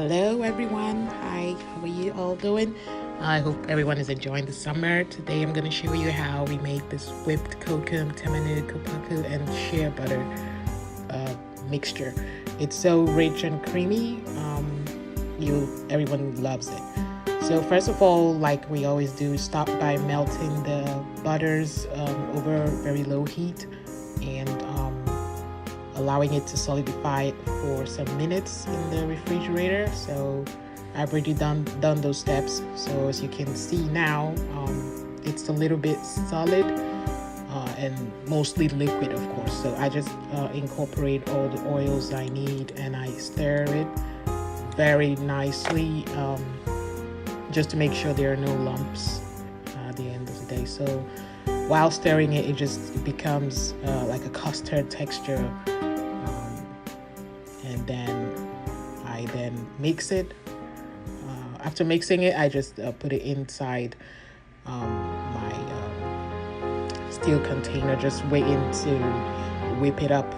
Hello everyone, hi, how are you all doing? I hope everyone is enjoying the summer. Today I'm going to show you how we make this whipped Kokum, Tamanu, Cupuacu and shea butter mixture. It's so rich and creamy, everyone loves it. So first of all, like we always do, start by melting the butters over very low heat and allowing it to solidify for some minutes in the refrigerator. So I've already done those steps. So as you can see now, it's a little bit solid and mostly liquid, of course. So I just incorporate all the oils I need and I stir it very nicely just to make sure there are no lumps at the end of the day. So while stirring it, it just becomes like a custard texture. And then I mix it. After mixing it, I just put it inside my steel container, just waiting to whip it up.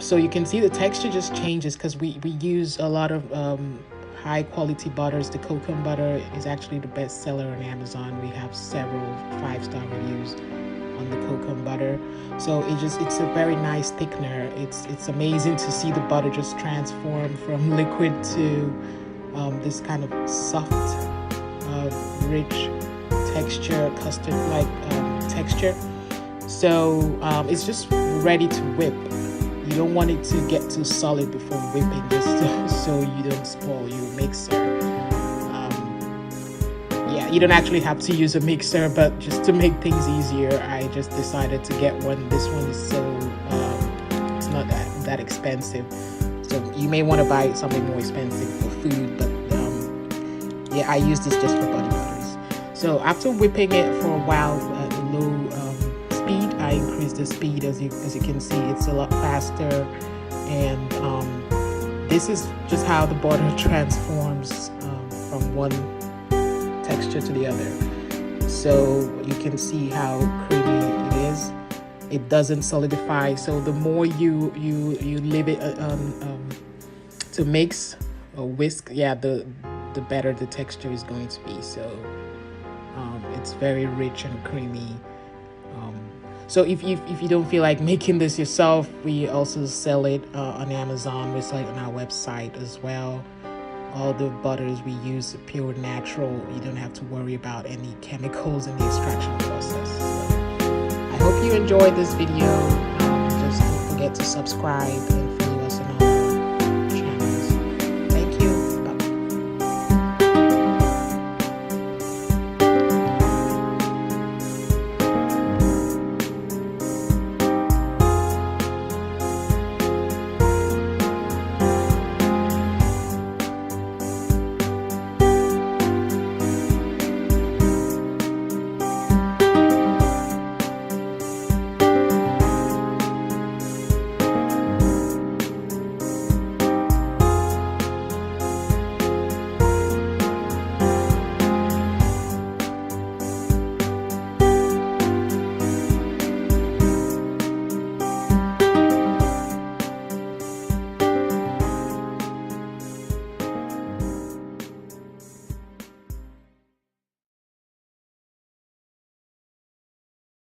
So you can see the texture just changes because we use a lot of high quality butters. The Kokum butter is actually the best seller on Amazon. We have several 5-star reviews on the Kokum butter. So it's a very nice thickener. It's amazing to see the butter just transform from liquid to this kind of soft, rich texture, custard-like texture. So it's just ready to whip. You don't want it to get too solid before whipping, just so you don't spoil your mixer. Yeah, you don't actually have to use a mixer, but just to make things easier, I just decided to get one. This one is so it's not that expensive. So you may want to buy something more expensive for food, but yeah, I use this just for body butters. So after whipping it for a while at a low speed, I increase the speed. As you can see, it's a lot faster, and this is just how the butter transforms from one texture to the other. So you can see how creamy it is. It doesn't solidify. So the more you leave it to mix or whisk, yeah, the better the texture is going to be. So it's very rich and creamy. So if you don't feel like making this yourself, we also sell it on Amazon. We sell it on our website as well. All the butters we use are pure natural. You don't have to worry about any chemicals in the extraction process. So I hope you enjoyed this video. Just don't forget to subscribe and